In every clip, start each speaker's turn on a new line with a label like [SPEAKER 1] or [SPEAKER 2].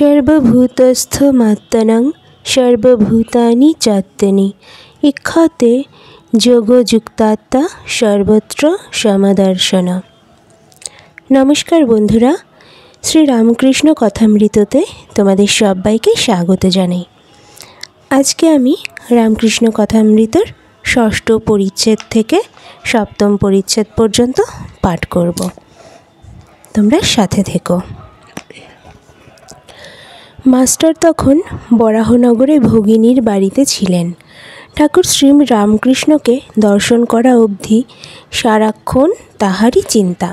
[SPEAKER 1] সর্বভূতস্থমাত্মনং সর্বভূতানি চাত্মনি ইক্ষতে যোগযুক্তাত্মা সর্বত্র সমদর্শন। নমস্কার বন্ধুরা, শ্রী রামকৃষ্ণ কথামৃততে তোমাদের সবাইকে স্বাগত জানাই। আজকে আমি রামকৃষ্ণ কথামৃতর ষষ্ঠ পরিচ্ছেদ থেকে সপ্তম পরিচ্ছেদ পর্যন্ত পাঠ করব। তোমরা সাথে থেকো। মাস্টার তখন বরাহনগরে ভগিনীর বাড়িতে ছিলেন। ঠাকুর শ্রী রামকৃষ্ণকে দর্শন করা অবধি সারাক্ষণ তাহারই চিন্তা।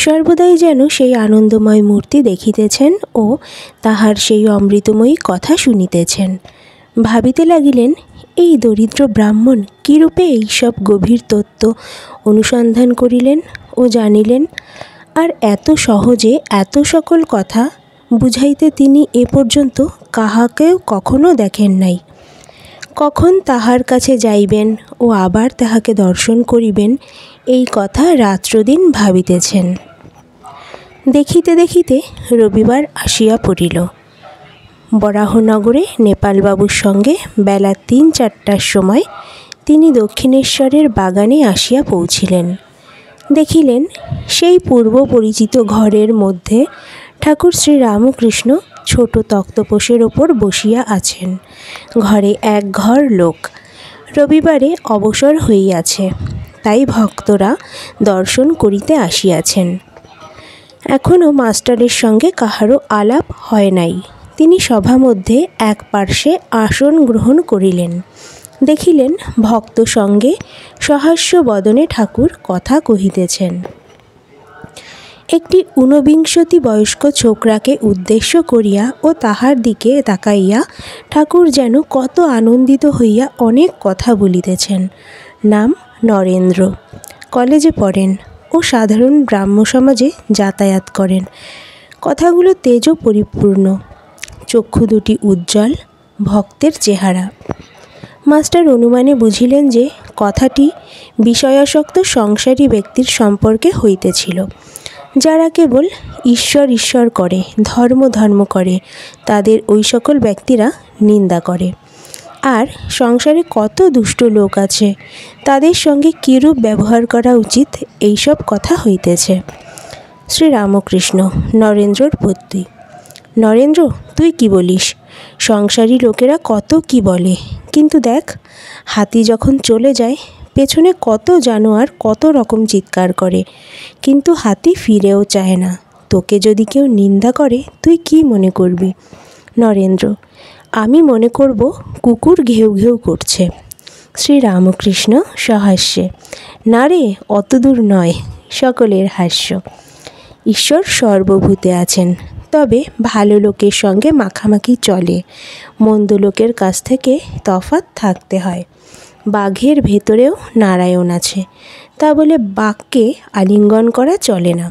[SPEAKER 1] সর্বদাই যেন সেই আনন্দময় মূর্তি দেখিতেছেন ও তাহার সেই অমৃতময়ী কথা শুনিতেছেন। ভাবিতে লাগিলেন, এই দরিদ্র ব্রাহ্মণ কীরূপে এইসব গভীর তত্ত্ব অনুসন্ধান করিলেন ও জানিলেন, আর এত সহজে এত সকল কথা বুঝাইতে তিনি এ পর্যন্ত কাহাকেও কখনো দেখেন নাই। কখন তাহার কাছে যাইবেন ও আবার তাহাকে দর্শন করিবেন, এই কথা রাত্রদিন ভাবিতেছেন। দেখিতে দেখিতে রবিবার আসিয়া পড়িল। বরাহনগরে নেপালবাবুর সঙ্গে বেলা ৩-৪টার সময় তিনি দক্ষিণেশ্বরের বাগানে আসিয়া পৌঁছিলেন। দেখিলেন, সেই পূর্ব পরিচিত ঘরের মধ্যে ঠাকুর শ্রী রামকৃষ্ণ ছোট তক্তপোশের ওপর বসিয়া আছেন। ঘরে এক ঘর লোক। রবিবারে অবসর হইয়াছে, তাই ভক্তরা দর্শন করিতে আসিয়াছেন। এখনও মাস্টারের সঙ্গে কাহারও আলাপ হয় নাই। তিনি সভামধ্যে এক পার্শ্বে আসন গ্রহণ করিলেন। দেখিলেন, ভক্ত সঙ্গে সহাস্য বদনে ঠাকুর কথা কহিতেছেন। একটি ঊনবিংশতি বয়স্ক ছোকরাকে উদ্দেশ্য করিয়া ও তাহার দিকে তাকাইয়া ঠাকুর যেন কত আনন্দিত হইয়া অনেক কথা বলিতেছেন। নাম নরেন্দ্র, কলেজে পড়েন ও সাধারণ ব্রাহ্ম সমাজে যাতায়াত করেন। কথাগুলো তেজ পরিপূর্ণ, চক্ষু দুটি উজ্জ্বল, ভক্তের চেহারা। মাস্টার অনুমানে বুঝিলেন যে কথাটি বিষয়াসক্ত সংসারী ব্যক্তির সম্পর্কে হইতেছিল, যারা কেবল ঈশ্বর ঈশ্বর করে, ধর্ম ধর্ম করে, তাদের ওই সকল ব্যক্তিরা নিন্দা করে। আর সংসারে কত দুষ্ট লোক আছে, তাদের সঙ্গে কীরূপ ব্যবহার করা উচিত, এইসব কথা হইতেছে। শ্রী রামকৃষ্ণ নরেন্দ্রর প্রতি: নরেন্দ্র, তুই কি বলিস? সংসারী লোকেরা কত কি বলে, কিন্তু দেখ, হাতি যখন চলে যায়, পেছনে কত জানোয়ার কত রকম চিৎকার করে, কিন্তু হাতি ফিরেও চায় না। তোকে যদি কেউ নিন্দা করে, তুই কি মনে করবি? নরেন্দ্র: আমি মনে করব কুকুর ঘেউ ঘেউ করছে। শ্রী রামকৃষ্ণ সহাস্যে: না রে, অত দূর নয়। সকলের হাস্য। ঈশ্বর সর্বভূতে আছেন, তবে ভালো লোকের সঙ্গে মাখামাখি চলে, মন্দ লোকের কাছ থেকে তফাৎ থাকতে হয়। বাঘের ভেতরেও নারায়ণ আছে, তা বলে বাঘকে আলিঙ্গন করা চলে না।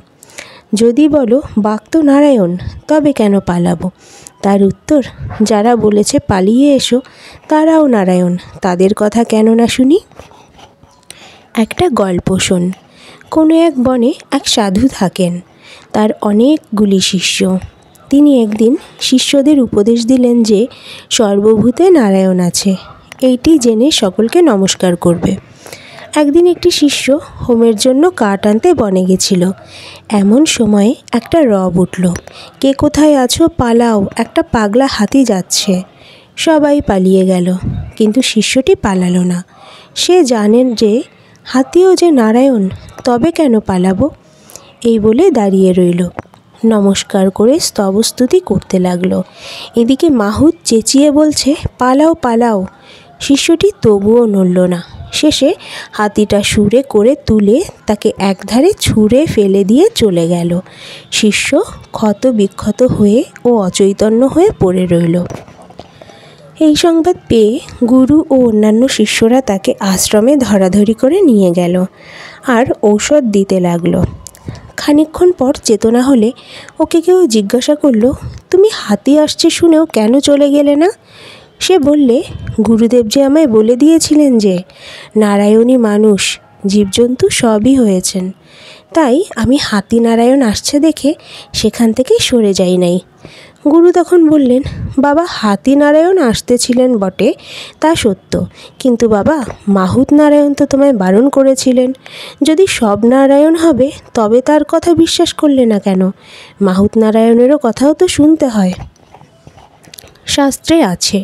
[SPEAKER 1] যদি বলো বাঘ তো নারায়ণ, তবে কেন পালাবো? তার উত্তর, যারা বলেছে পালিয়ে এসো, তারাও নারায়ণ, তাদের কথা কেন না শুনি? একটা গল্প শোন। কোনো এক বনে এক সাধু থাকেন, তার অনেকগুলি শিষ্য। তিনি একদিন শিষ্যদের উপদেশ দিলেন যে সর্বভূতে নারায়ণ আছে, এইটি জেনে সকলকে নমস্কার করবে। একদিন একটি শিষ্য হোমের জন্য কাঠ আনতে বনে গেছিল। এমন সময়ে একটা রব উঠল, কে কোথায় আছো, পালাও, একটা পাগলা হাতি যাচ্ছে। সবাই পালিয়ে গেল, কিন্তু শিষ্যটি পালালো না। সে জানেন যে হাতিও যে নারায়ণ, তবে কেন পালাবো? এই বলে দাঁড়িয়ে রইল। নমস্কার করে স্তবস্তুতি করতে লাগলো। এদিকে মাহুত চেঁচিয়ে বলছে, পালাও পালাও। শিষ্যটি তবুও নড়ল না। শেষে হাতিটা সুরে করে তুলে তাকে একধারে ছুঁড়ে ফেলে দিয়ে চলে গেল। শিষ্য ক্ষত বিক্ষত হয়ে ও অচৈতন্য হয়ে পড়ে রইল। এই সংবাদ পেয়ে গুরু ও অন্যান্য শিষ্যরা তাকে আশ্রমে ধরাধরি করে নিয়ে গেল আর ঔষধ দিতে লাগলো। খানিকক্ষণ পর চেতনা হলে ওকে কেউ জিজ্ঞাসা করল, তুমি হাতি আসছে শুনেও কেন চলে গেলে না? সে বললে, গুরুদেব যে আমায় বলে দিয়েছিলেন যে নারায়ণী মানুষ জীবজন্তু সবই হয়েছেন, তাই আমি হাতিনারায়ণ আসছে দেখে সেখান থেকে সরে যাই নাই। গুরু তখন বললেন, বাবা, হাতিনারায়ণ আসতেছিলেন বটে, তা সত্য, কিন্তু বাবা মাহুত নারায়ণ তো তোমায় বারণ করেছিলেন। যদি সব নারায়ণ হবে তবে তার কথা বিশ্বাস করলে না কেন? মাহুত নারায়ণেরও কথাও তো শুনতে হয়। শাস্ত্রে আছে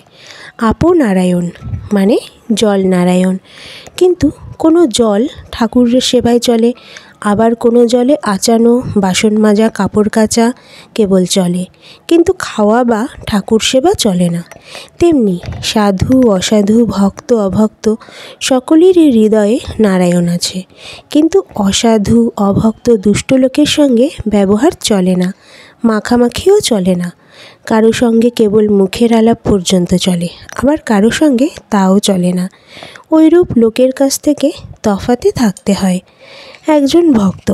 [SPEAKER 1] আপনারায়ণ মানে জল নারায়ণ, কিন্তু কোনো জল ঠাকুরের সেবায় চলে, আবার কোনো জলে আচানো, বাসন মাজা, কাপড় কাচা কেবল চলে, কিন্তু খাওয়া বা ঠাকুর সেবা চলে না। তেমনি সাধু অসাধু, ভক্ত অভক্ত সকলেরই হৃদয়ে নারায়ণ আছে, কিন্তু অসাধু অভক্ত দুষ্ট লোকের সঙ্গে ব্যবহার চলে না, মাখামাখিও চলে না। কারো সঙ্গে কেবল মুখের আলাপ পর্যন্ত চলে, আবার কারো সঙ্গে তাও চলে না। ওইরূপ লোকের কাছ থেকে তফাতে থাকতে হয়। একজন ভক্ত,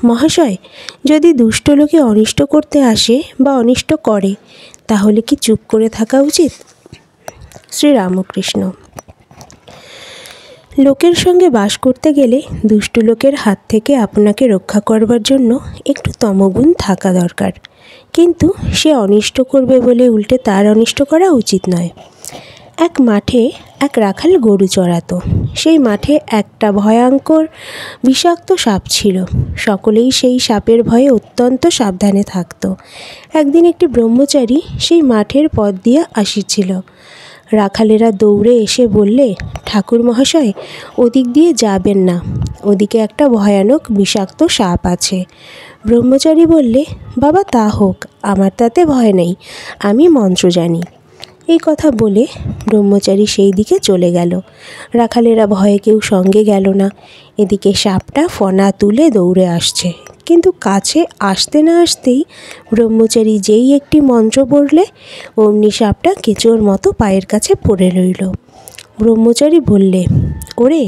[SPEAKER 1] মহাশয়, যদি দুষ্ট লোকে অনিষ্ট করতে আসে বা অনিষ্ট করে, তাহলে কি চুপ করে থাকা উচিত? শ্রীরামকৃষ্ণ। লোকের সঙ্গে বাস করতে গেলে দুষ্ট লোকের হাত থেকে আপনাকে রক্ষা করবার জন্য একটু তমগুণ থাকা দরকার, কিন্তু সে অনিষ্ট করবে বলে উল্টে তার অনিষ্ট করা উচিত নয়। এক মাঠে এক রাখাল গরু চড়াতো। সেই মাঠে একটা ভয়ঙ্কর বিষাক্ত সাপ ছিল। সকলেই সেই সাপের ভয়ে অত্যন্ত সাবধানে থাকত। একদিন একটি ব্রহ্মচারী সেই মাঠের পথ দিয়ে আসিছিল। রাখালেরা দৌড়ে এসে বললে, ঠাকুর মহাশয়, ওদিক দিয়ে যাবেন না, ওদিকে একটা ভয়ানক বিষাক্ত সাপ আছে। ব্রহ্মচারী বললে, বাবা তা হোক, আমার তাতে ভয় নেই, আমি মন্ত্র জানি। এই কথা বলে ব্রহ্মচারী সেই দিকে চলে গেল। রাখালেরা ভয়ে কেউ সঙ্গে গেল না। এদিকে সাপটা ফনা তুলে দৌড়ে আসছে, কিন্তু কাছে আসতে না আসতেই ব্রহ্মচারী যেই একটি মন্ত্র পড়লে অমনি সাপটা কেঁচোর মতো পায়ের কাছে পড়ে রইল। ব্রহ্মচারী বললে, ওরে,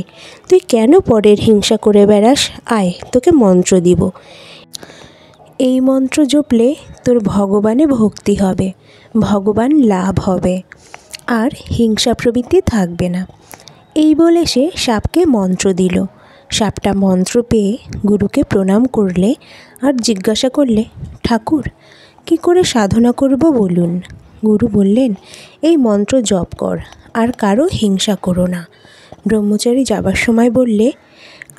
[SPEAKER 1] তুই কেন পরের হিংসা করে বেড়াস? আয়, তোকে মন্ত্র দিব। এই মন্ত্র জপলে তোর ভগবানে ভক্তি হবে, ভগবান লাভ হবে, আর হিংসা প্রবৃত্তি থাকবে না। এই বলে সে সাপকে মন্ত্র দিল। সাপটা মন্ত্র পেয়ে গুরুকে প্রণাম করলে আর জিজ্ঞাসা করলে, ঠাকুর, কি করে সাধনা করব বলুন? গুরু বললেন, এই মন্ত্র জপ কর, আর কারো হিংসা করো না। ব্রহ্মচারী যাবার সময় বললে,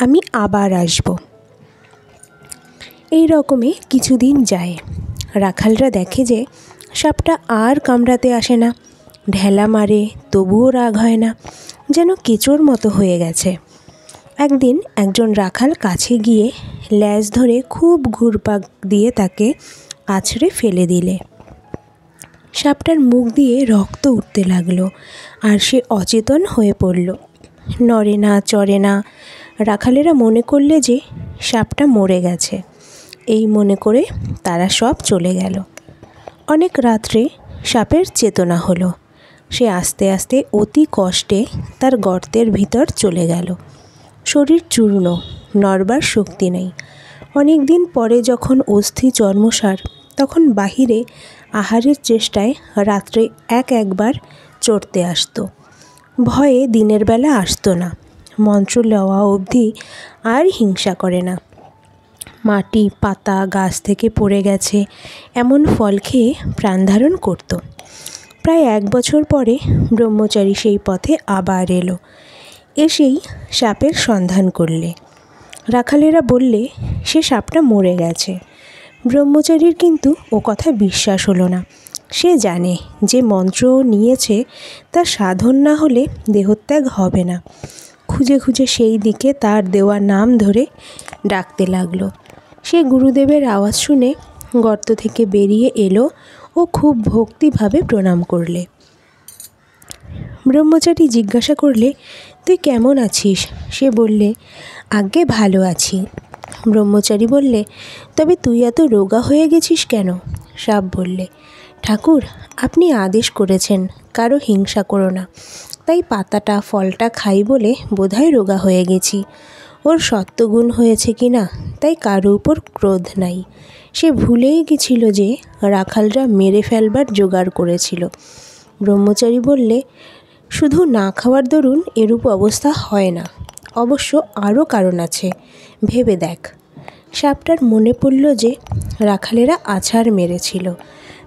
[SPEAKER 1] আমি আবার আসব। এই রকমে কিছুদিন যায়। রাখালরা দেখে যে সাপটা আর কামড়াতে আসে না, ঢেলা মারে তবুও রাগ হয় না, যেন কেঁচোর মতো হয়ে গেছে। একদিন একজন রাখাল কাছে গিয়ে ল্যাজ ধরে খুব ঘুরপাক দিয়ে তাকে আছড়ে ফেলে দিলে। সাপটার মুখ দিয়ে রক্ত উঠতে লাগলো, আর সে অচেতন হয়ে পড়ল, নড়ে না, চড়ে না। রাখালেরা মনে করলে যে সাপটা মরে গেছে। এই মনে করে তারা সব চলে গেল। অনেক রাত্রে সাপের চেতনা হলো। সে আস্তে আস্তে অতি কষ্টে তার গর্তের ভিতর চলে গেল। শরীর চূর্ণ, নড়বার শক্তি নেই। অনেক দিন পরে যখন অস্থি চর্মসার, তখন বাহিরে আহারের চেষ্টায় রাত্রে একবার চড়তে আসতো। ভয়ে দিনের বেলা আসতো না। মন্ত্র লওয়া অবধি আর হিংসা করে না। মাটি, পাতা, গাছ থেকে পড়ে গেছে এমন ফল খেয়ে প্রাণ ধারণ করত। প্রায় 1 বছর পরে ব্রহ্মচারী সেই পথে আবার এলো। এসেই সাপের সন্ধান করলে। রাখালেরা বললে, সে সাপটা মরে গেছে। ব্রহ্মচারীর কিন্তু ও কথা বিশ্বাস হলো না। সে জানে যে মন্ত্র নিয়েছে তার সাধন না হলে দেহত্যাগ হবে না। খুঁজে খুঁজে সেই দিকে তার দেওয়া নাম ধরে ডাকতে লাগলো। সে গুরুদেবের আওয়াজ শুনে গর্ত থেকে বেরিয়ে এলো ও খুব ভক্তিভাবে প্রণাম করলে। ব্রহ্মচারী জিজ্ঞাসা করলে, তুই কেমন আছিস? সে বললে, আজ্ঞে ভালো আছি। ব্রহ্মচারী বললে, তবে তুই এত রোগা হয়ে গেছিস কেন? সাপ বললে, ঠাকুর, আপনি আদেশ করেছেন কারো হিংসা করো না, তাই পাতাটা ফলটা খাই বলে বোধহয় রোগা হয়ে গেছি। ওর সত্ত্বগুণ হয়েছে কি না, তাই কারো উপর ক্রোধ নাই। সে ভুলেই গেছিল যে রাখালরা মেরে ফেলবার জোগাড় করেছিল। ব্রহ্মচারী বললে, শুধু না খাওয়ার দরুন এরূপ অবস্থা হয় না, অবশ্য আরও কারণ আছে, ভেবে দেখ। সাপটার মনে পড়ল যে রাখালেরা আছাড় মেরেছিল।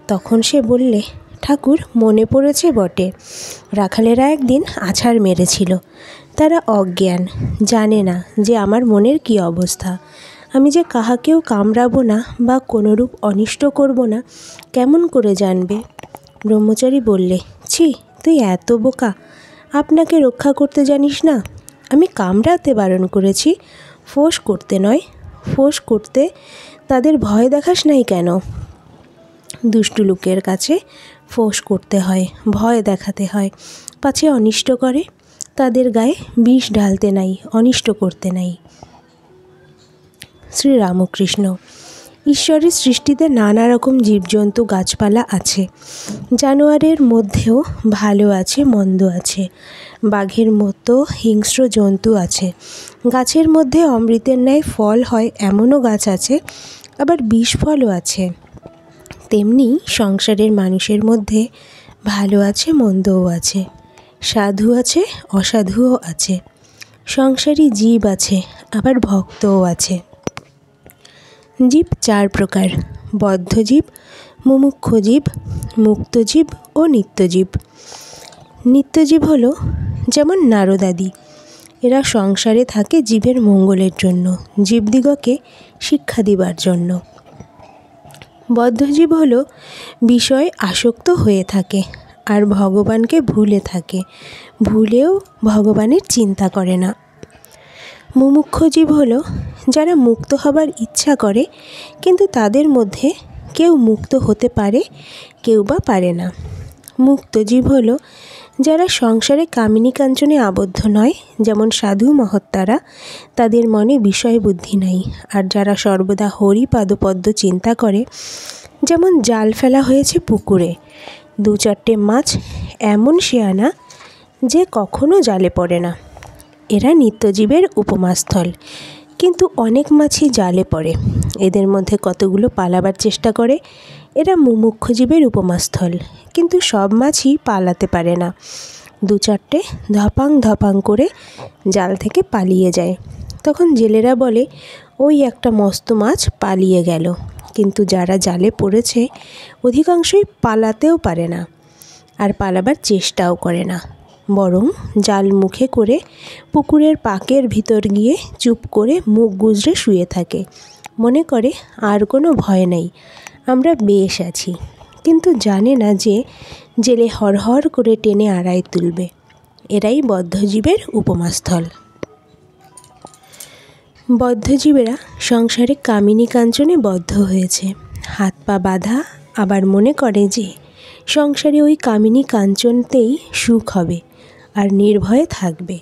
[SPEAKER 1] তখন সে বললে, ঠাকুর, মনে পড়েছে বটে, রাখালেরা একদিন আছাড় মেরেছিল। তারা অজ্ঞান, জানে না যে আমার মনের কী অবস্থা। আমি যে কাহাকেও কামড়াবো না বা কোনোরূপ অনিষ্ট করব না, কেমন করে জানবে? ব্রহ্মচারী বললে, ছি, তুই এত বোকা, আপনাকে রক্ষা করতে জানিস না? আমি কামড়াতে বারণ করেছি, ফোঁস করতে নয়। ফোঁস করতে তাদের ভয় দেখাস নাই কেন? দুষ্টু লোকের কাছে ফোঁস করতে হয়, ভয় দেখাতে হয়, পাছে অনিষ্ট করে। তাদের গায়ে বিষ ঢালতে নাই, অনিষ্ট করতে নাই। শ্রীরামকৃষ্ণ। ঈশ্বরের সৃষ্টিতে নানা রকম জীবজন্তু গাছপালা আছে। জানোয়ারের মধ্যেও ভালো আছে, মন্দ আছে। বাঘের মতো হিংস্র জন্তু আছে। গাছের মধ্যে অমৃতের ন্যায় ফল হয় এমনও গাছ আছে, আবার বিষ ফলও আছে। তেমনি সংসারের মানুষের মধ্যে ভালো আছে, মন্দও আছে। সাধু আছে, অসাধুও আছে। সংসারী জীব আছে, আবার ভক্তও আছে। জীব চার প্রকার: বদ্ধজীব, মুমুক্ষুজীব, মুক্তজীব ও নিত্যজীব। নিত্যজীব হলো যেমন নারদাদি, এরা সংসারে থাকে জীবের মঙ্গলের জন্য, জীবদিগকে শিক্ষা দিবার জন্য। বদ্ধজীব হলো বিষয় আসক্ত হয়ে থাকে আর ভগবানকে ভুলে থাকে, ভুলেও ভগবানের চিন্তা করে না। মুমুক্ষুজীব হলো যারা মুক্ত হবার ইচ্ছা করে, কিন্তু তাদের মধ্যে কেউ মুক্ত হতে পারে, কেউ বা পারে না। মুক্তজীব হলো যারা সংসারে কামিনী কাঞ্চনে আবদ্ধ নয়, যেমন সাধু মহাত্মারা, তাদের মনে বিষয় বুদ্ধি নাই। আর যারা সর্বদা হরি পাদপদ্ম চিন্তা করে, যেমন জাল ফেলা হয়েছে পুকুরে, 2-4টে মাছ এমন শেয়ানা যে কখনো জালে পড়ে না, এরা নিত্যজীবের উপমাস্থল। কিন্তু অনেক মাছই জালে পড়ে, এদের মধ্যে কতগুলো পালাবার চেষ্টা করে, এরা মুমুক্ষুজীবের উপমাস্থল। কিন্তু সব মাছই পালাতে পারে না, 2-4টে ধপাং ধপাং করে জাল থেকে পালিয়ে যায়। তখন জেলেরা বলে, ওই একটা মস্ত মাছ পালিয়ে গেল। কিন্তু যারা জালে পড়েছে অধিকাংশই পালাতেও পারে না, আর পালাবার চেষ্টাও করে না, বরং জাল মুখে করে পুকুরের পাকের ভিতর গিয়ে চুপ করে মুখ গুজরে শুয়ে থাকে, মনে করে আর কোনো ভয় নেই, আমরা বেশ আছি। কিন্তু জানে না যে জেলে হরহর করে টেনে আড়ায় তুলবে। এরাই বদ্ধজীবের উপমাস্থল। বদ্ধজীবেরা সংসারে কামিনী কাঞ্চনে বদ্ধ হয়েছে, হাত পা বাঁধা, আবার মনে করে যে সংসারে ওই কামিনী কাঞ্চনতেই সুখ হবে আর নির্ভয়ে থাকবে।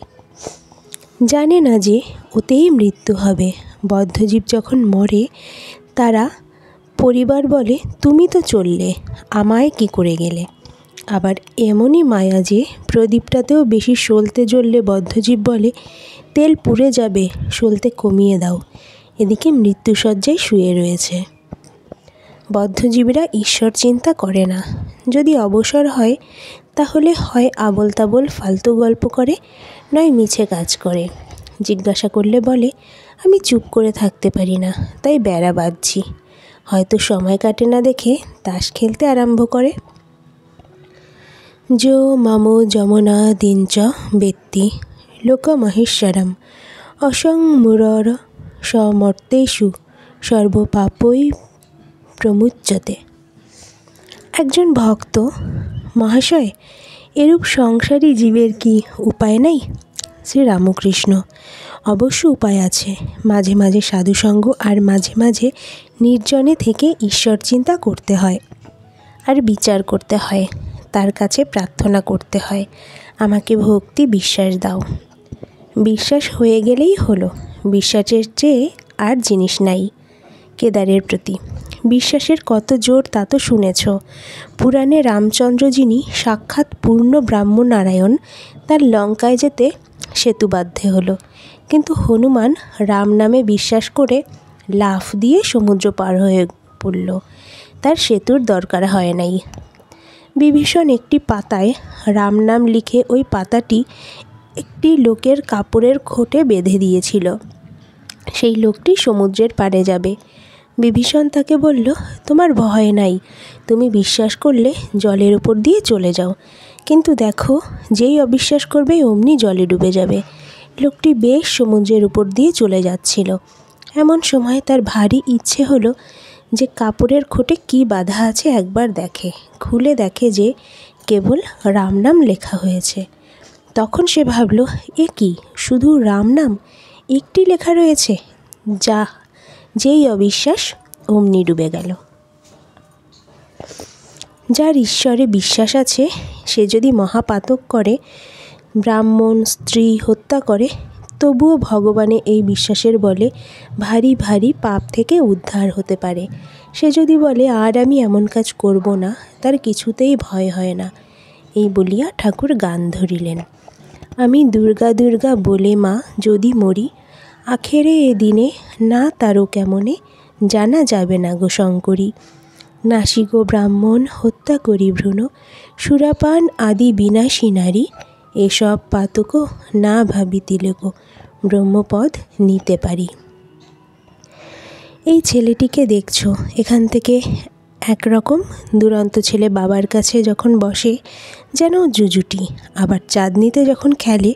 [SPEAKER 1] জানে না যে ওতেই মৃত্যু হবে। বদ্ধজীব যখন মরে, তারা পরিবার বলে, তুমি তো চললে, আমায় কি করে গেলে? আবার এমনই মায়া যে প্রদীপটাতেও বেশি সলতে জ্বললে বদ্ধজীব বলে, তেল পুড়ে যাবে, সলতে কমিয়ে দাও। এদিকে মৃত্যুশয্যায় শুয়ে রয়েছে। বদ্ধজীবীরা ঈশ্বর চিন্তা করে না। যদি অবসর হয়, তাহলে হয় আবোল তাবোল ফালতু গল্প করে, নয় মিছে কাজ করে। জিজ্ঞাসা করলে বলে, আমি চুপ করে থাকতে পারি না, তাই বেড়া বাঁধছি। হয়তো সময় কাটে না দেখে তাস খেলতে আরম্ভ করে। যো মামো যমনা দিনচ বেত্তি লোকমহেশ্বরম অসংমুরর সমর্তেষু সর্বপাপই প্রমুচ্যতে। একজন ভক্ত, মহাশয়, এরূপ সংসারী জীবের কি উপায় নাই? শ্রীরামকৃষ্ণ: অবশ্য উপায় আছে। মাঝে মাঝে সাধুসঙ্গ আর মাঝে মাঝে নির্জনে থেকে ঈশ্বর চিন্তা করতে হয়, আর বিচার করতে হয়, তার কাছে প্রার্থনা করতে হয়, আমাকে ভক্তি বিশ্বাস দাও। বিশ্বাস হয়ে গেলেই হলো। বিশ্বাসের চেয়ে আর জিনিস নাই। কেদারের প্রতি বিশ্বাসের কত জোর তা তো শুনেছ। পুরাণে রামচন্দ্র, যিনি সাক্ষাৎ পূর্ণ ব্রাহ্ম নারায়ণ, তার লঙ্কায় যেতে সেতুবাধ্যে হলো, কিন্তু হনুমান রাম নামে বিশ্বাস করে লাফ দিয়ে সমুদ্র পার হয়ে পড়ল, তার সেতুর দরকার হয় নাই। বিভীষণ একটি পাতায় রাম নাম লিখে ওই পাতাটি একটি লোকের কাপড়ের খোটে বেঁধে দিয়েছিল। সেই লোকটি সমুদ্রের পাড়ে যাবে। বিভীষণ তাকে বলল, তোমার ভয় নাই, তুমি বিশ্বাস করলে জলের উপর দিয়ে চলে যাও, কিন্তু দেখো যেই অবিশ্বাস করবে অমনি জলে ডুবে যাবে। লোকটি বেশ সমুদ্রের উপর দিয়ে চলে যাচ্ছিল। এমন সময় তার ভারী ইচ্ছে হলো যে কাপড়ের খোটে কি বাঁধা আছে একবার দেখে। খুলে দেখে যে কেবল রাম নাম লেখা হয়েছে। তখন সে ভাবল, এ কি, শুধু রাম নাম একটি লেখা রয়েছে? যা, যেই অবিশ্বাস অমনি ডুবে গেল। যার ঈশ্বরে বিশ্বাস আছে সে যদি মহাপাতক করে, ব্রাহ্মণ স্ত্রী হত্যা করে, তবুও ভগবানে এই বিশ্বাসের বলে ভারী ভারী পাপ থেকে উদ্ধার হতে পারে। সে যদি বলে আর আমি এমন কাজ করব না, তার কিছুতেই ভয় হয় না। এই বলিয়া ঠাকুর গান ধরিলেন, আমি দুর্গা দুর্গা বলে মা যদি মরি, আখেরে এ দিনে না তারও কেমনে জানা যাবে না গো শঙ্করী। নাসি গো ব্রাহ্মণ হত্যা করি ভ্রূণ, সুরাপান আদি বিনাশী নারী, এসব পাতক না ভাবিতিলে গো ব্রহ্মপদ নিতে পারি। এই ছেলেটিকে দেখছো, এখান থেকে একরকম দুরন্ত ছেলে বাবার কাছে যখন বসে যেন জুজুটি, আবার চাঁদনিতে যখন খেলে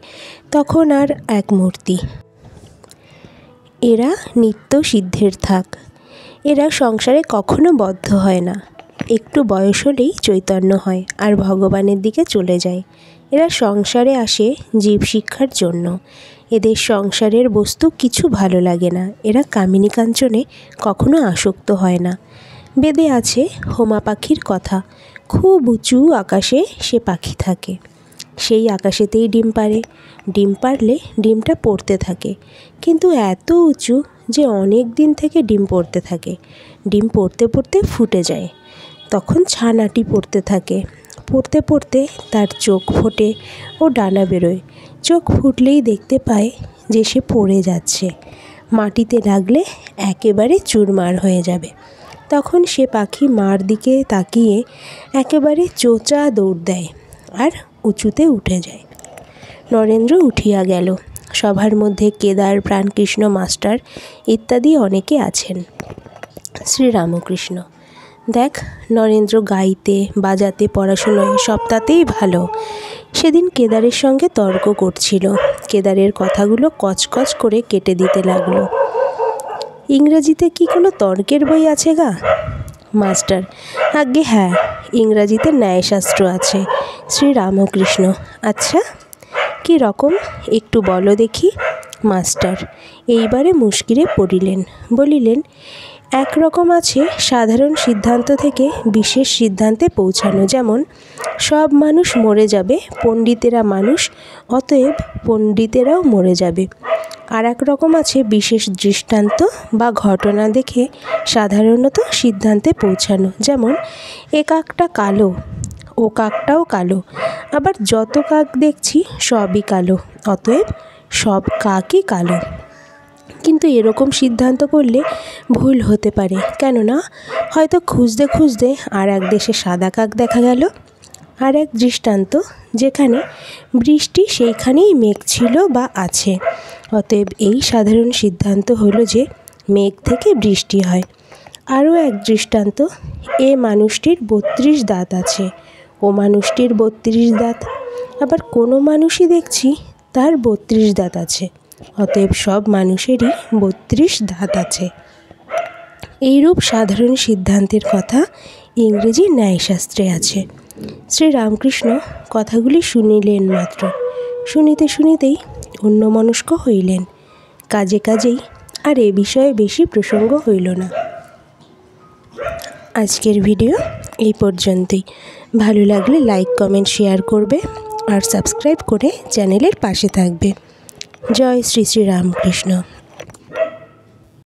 [SPEAKER 1] তখন আর এক মূর্তি। এরা নিত্য সিদ্ধের থাক। এরা সংসারে কখনো বদ্ধ হয় না। একটু বয়স হলেই চৈতন্য হয় আর ভগবানের দিকে চলে যায়। এরা সংসারে আসে জীব শিক্ষার জন্য। এদের সংসারের বস্তু কিছু ভালো লাগে না। এরা কামিনী কাঞ্চনে কখনো আসক্ত হয় না। বেদে আছে হোমা পাখির কথা, খুব উঁচু আকাশে সে পাখি থাকে। সেই আকাশেতেই ডিম পাড়ে। ডিম পাড়লে ডিমটা পড়তে থাকে, কিন্তু এত উঁচু যে অনেক দিন থেকে ডিম পড়তে থাকে। ডিম পড়তে পড়তে ফুটে যায়, তখন ছানাটি পড়তে থাকে। পড়তে পড়তে তার চোখ ফোটে ও ডানা বেরোয়। চোখ ফুটলেই দেখতে পায় যে সে পড়ে যাচ্ছে, মাটিতে লাগলে একেবারে চুরমার হয়ে যাবে। তখন সে পাখি মার দিকে তাকিয়ে একেবারে চোচা দৌড় দেয় আর উঁচুতে উঠে যায়। নরেন্দ্র উঠিয়া গেল। সভার মধ্যে কেদার, প্রাণকৃষ্ণ মাস্টার ইত্যাদি অনেকে আছেন। শ্রীরামকৃষ্ণ, দেখ নরেন্দ্র গাইতে বাজাতে পড়াশোনায় সবটাতেই ভালো। সেদিন কেদারের সঙ্গে তর্ক করছিল। কেদারের কথাগুলো কচকচ করে কেটে দিতে লাগলো। ইংরেজিতে কি কোনো তর্কের বই আছে গা? মাস্টার, আজ্ঞে হ্যাঁ, ইংরাজিতে ন্যায়শাস্ত্র আছে। শ্রীরামকৃষ্ণ, আচ্ছা কি রকম একটু বলো দেখি। মাস্টার এইবারে মুশকিলে পড়িলেন। বলিলেন, একরকম আছে সাধারণ সিদ্ধান্ত থেকে বিশেষ সিদ্ধান্তে পৌঁছানো, যেমন সব মানুষ মরে যাবে, পণ্ডিতেরা মানুষ, অতএব পণ্ডিতেরাও মরে যাবে। আর এক রকম আছে বিশেষ দৃষ্টান্ত বা ঘটনা দেখে সাধারণত সিদ্ধান্তে পৌঁছানো, যেমন এ কাকটা কালো, ও কাকটাও কালো, আবার যত কাক দেখছি সবই কালো, অতএব সব কাকই কালো। কিন্তু এরকম সিদ্ধান্ত করলে ভুল হতে পারে, কেননা হয়তো খুঁজতে খুঁজতে আর এক দেশে সাদা কাক দেখা গেল। আর এক দৃষ্টান্ত, যেখানে বৃষ্টি সেইখানেই মেঘ ছিল বা আছে, অতএব এই সাধারণ সিদ্ধান্ত হলো যে মেঘ থেকে বৃষ্টি হয়। আরও এক দৃষ্টান্ত, এ মানুষটির 32 দাঁত আছে, ও মানুষটির 32 দাঁত, আবার কোনো মানুষই দেখছি তার 32 দাঁত আছে, অতএব সব মানুষেরই 32 দাঁত আছে। এইরূপ সাধারণ সিদ্ধান্তের কথা ইংরেজি ন্যায়শাস্ত্রে আছে। শ্রীরামকৃষ্ণ কথাগুলি শুনিলেন মাত্র। শুনিতে শুনিতেই অন্যমনস্ক হইলেন। কাজে কাজেই আর এ বিষয়ে বেশি প্রসঙ্গ হইল না। আজকের ভিডিও এই পর্যন্তই। ভালো লাগলে লাইক, কমেন্ট, শেয়ার করবে আর সাবস্ক্রাইব করে চ্যানেলের পাশে থাকবে। জয় শ্রী শ্রী রামকৃষ্ণ।